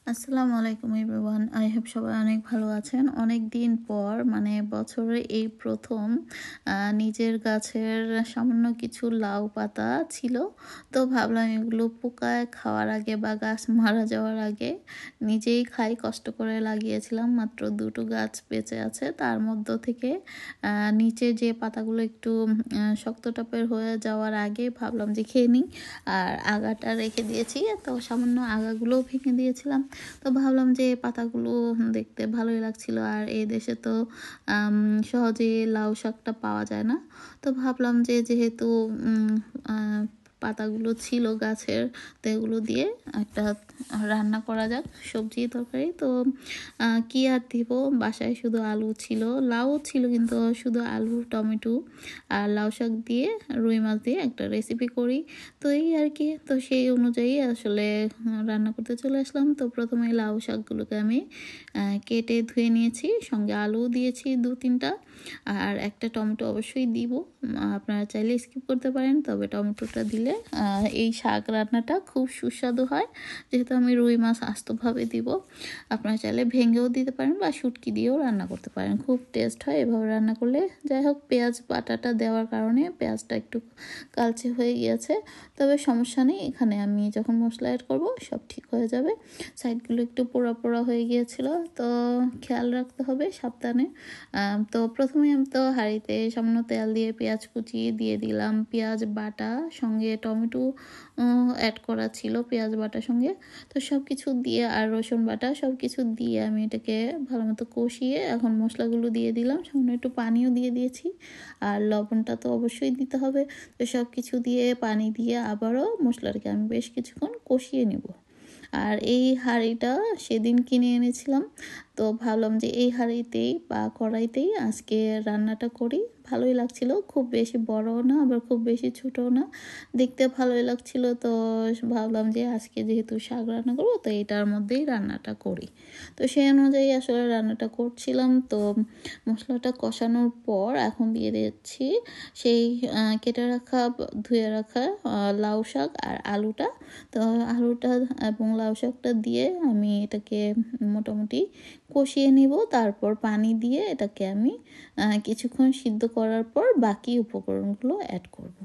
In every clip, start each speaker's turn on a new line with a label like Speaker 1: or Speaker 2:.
Speaker 1: আসসালামু আলাইকুম everyone. I hope সবাই অনেক ভালো আছেন। অনেক দিন পর মানে বছরে এই প্রথম নিজের গাছের সামান্য কিছু লাউ পাতা ছিল। তো ভাবলাম এগুলো পোকায় খাওয়ার আগে বা গাছ মারা যাওয়ার আগে নিজেই খাই। কষ্ট করে লাগিয়েছিলাম, মাত্র 2টো গাছ বেঁচে আছে। তার মধ্য থেকে নিচে যে পাতাগুলো একটু শক্ত টাইপের হয়ে যাওয়ার আগে ভাবলাম যে খেয়ে নিই। আর আগাটা রেখে দিয়েছি, তো সামান্য আগাগুলোও ভেঙে দিয়েছিলাম। তো ভাবলাম যে পাতাগুলো দেখতে ভালোই লাগছিল, আর এই দেশে তো সহজে লাউ শাকটা পাওয়া যায় না। তো ভাবলাম যে যেহেতু পাতাগুলো ছিল গাছের, তো এগুলো দিয়ে একটা রান্না করা যাক, সবজি তরকারি। তো কি আর দিব, বাসায় শুধু আলু ছিল, লাউ ছিল, কিন্তু শুধু আলু, টমেটো আর লাউ শাক দিয়ে, রুই মাছ দিয়ে একটা রেসিপি করি। তো এই আর কি, তো সেই অনুযায়ী আসলে রান্না করতে চলে আসলাম। তো প্রথমে লাউ শাকগুলোকে আমি কেটে ধুয়ে নিয়েছি, সঙ্গে আলু দিয়েছি 2-3টা, আর একটা টমেটো অবশ্যই দিব। আপনারা চাইলে স্কিপ করতে পারেন, তবে টমেটোটা দিলে এই শাক রান্নাটা খুব সুস্বাদু হয়। যেহেতু আমি রুই মাছ আস্তভাবে দিব, আপনারা চাইলে ভেঙেও দিতে পারেন বা শুটকি দিয়েও রান্না করতে পারেন, খুব টেস্ট হয় এভাবে রান্না করলে। যাই হোক, পেঁয়াজ বাটাটা দেওয়ার কারণে পেঁয়াজটা একটু কালচে হয়ে গিয়েছে, তবে সমস্যা নেই। এখানে আমি যখন মশলা অ্যাড করব সব ঠিক হয়ে যাবে। সাইডগুলো একটু পোড়া পোড়া হয়ে গিয়েছিল, তো খেয়াল রাখতে হবে, সাবধানে। তো প্রথমে আমি তো হাঁড়িতে সামান্য তেল দিয়ে পেঁয়াজ কুচি দিয়ে দিলাম, পেঁয়াজ বাটা সঙ্গে টমেটো অ্যাড করা ছিল পেঁয়াজ বাটার সঙ্গে। তো সব কিছু দিয়ে আর রসুন বাটা সব কিছু দিয়ে আমি এটাকে ভালো মতো কষিয়ে এখন মশলাগুলো দিয়ে দিলাম, সামান্য একটু পানিও দিয়ে দিয়েছি, আর লবণটা তো অবশ্যই দিতে হবে। তো সব কিছু দিয়ে পানি দিয়ে আবারও মশলাটাকে আমি বেশ কিছুক্ষণ কষিয়ে নেব। আর এই হাঁড়িটা সেদিন কিনে এনেছিলাম, তো ভাবলাম যে এই হাঁড়িতেই বা কড়াইতেই আজকে রান্নাটা করি। ভালোই লাগছিল, খুব বেশি বড়ও না আবার খুব বেশি ছোটও না, দেখতে ভালোই লাগছিল। তো ভাবলাম যে আজকে যেহেতু শাক রান্না করবো, তো এটার মধ্যেই রান্নাটা করি। তো সেই অনুযায়ী আসলে রান্নাটা করছিলাম। তো মশলাটা কষানোর পর এখন দিয়ে দিচ্ছি সেই কেটে রাখা, ধুয়ে রাখা লাউ শাক আর আলুটা। তো আলুটা এবং লাউ শাকটা দিয়ে আমি এটাকে মোটামুটি কষিয়ে নিব। তারপর পানি দিয়ে এটাকে আমি কিছুক্ষণ সিদ্ধ করার পর বাকি উপকরণগুলো অ্যাড করব।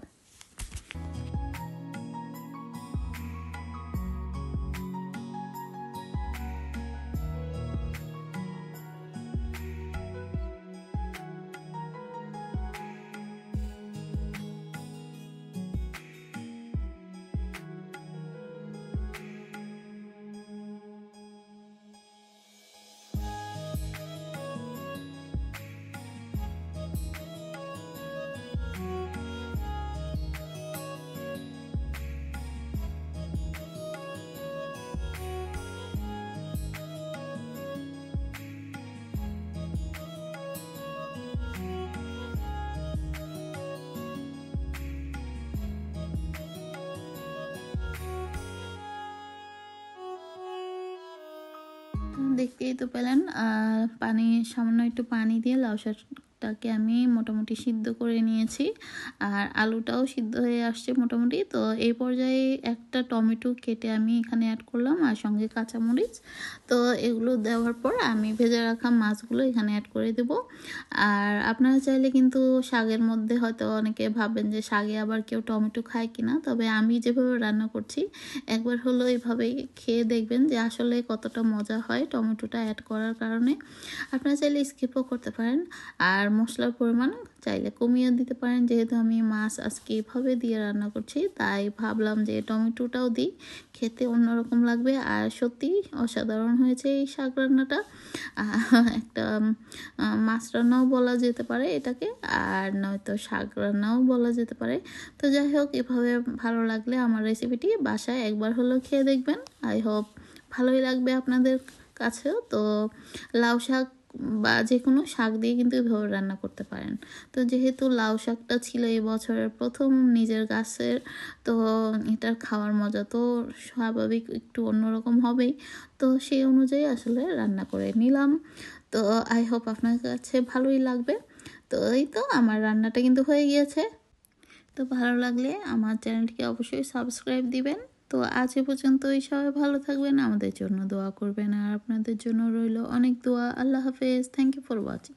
Speaker 1: দেখতেই তো পেলেন, পানি, সামান্য একটু পানি দিয়ে লাউ শাকটাকে আমি মোটামুটি সিদ্ধ করে নিয়েছি, আর আলুটাও সিদ্ধ হয়ে আসছে মোটামুটি। তো এই পর্যায়ে একটা টমেটো কেটে আমি এখানে অ্যাড করলাম, আর সঙ্গে কাঁচামরিচ। তো এগুলো দেওয়ার পর আমি ভেজে রাখা মাছগুলো এখানে অ্যাড করে দেব। আর আপনারা চাইলে কিন্তু শাকের মধ্যে হয়তো অনেকে ভাবেন যে শাকে আবার কেউ টমেটো খায় কিনা, তবে আমি যেভাবে রান্না করছি একবার হলো এভাবেই খেয়ে দেখবেন যে আসলে কতটা মজা হয় টমেটোটা অ্যাড করার কারণে। আপনারা চাইলে স্কিপও করতে পারেন, আর মশলার পরিমাণ চাইলে কমিয়ে দিতে পারেন। যেহেতু আমি মাছ আজকে এভাবে দিয়ে রান্না করছি, তাই ভাবলাম যে টমেটোটাও দিই, খেতে অন্যরকম লাগবে। আর সত্যি অসাধারণ হয়েছে এই শাক রান্নাটা। একটা মাছ রান্নাও বলা যেতে পারে এটাকে, আর নয়তো শাক রান্নাও বলা যেতে পারে। তো যাই হোক, এভাবে ভালো লাগলে আমার রেসিপিটি বাসায় একবার হলেও খেয়ে দেখবেন। আই হোপ ভালোই লাগবে আপনাদের কাছেও। তো লাউ শাক বা যে কোনো শাক দিয়ে কিন্তু এভাবে রান্না করতে পারেন। তো যেহেতু লাউ শাকটা ছিল এই বছরের প্রথম নিজের গাছের, তো এটার খাওয়ার মজা তো স্বাভাবিক একটু অন্যরকম হবেই। তো সেই অনুযায়ী আসলে রান্না করে নিলাম। তো আই হোপ আপনার কাছে ভালোই লাগবে। তো এই তো আমার রান্নাটা কিন্তু হয়ে গিয়েছে। তো ভালো লাগলে আমার চ্যানেলটিকে অবশ্যই সাবস্ক্রাইব দিবেন। তো আজ এ পর্যন্তই, সবাই ভালো থাকবেন, আমাদের জন্য দোয়া করবেন, আর আপনাদের জন্য রইল অনেক দোয়া। আল্লাহ হাফেজ। Thank you for watching.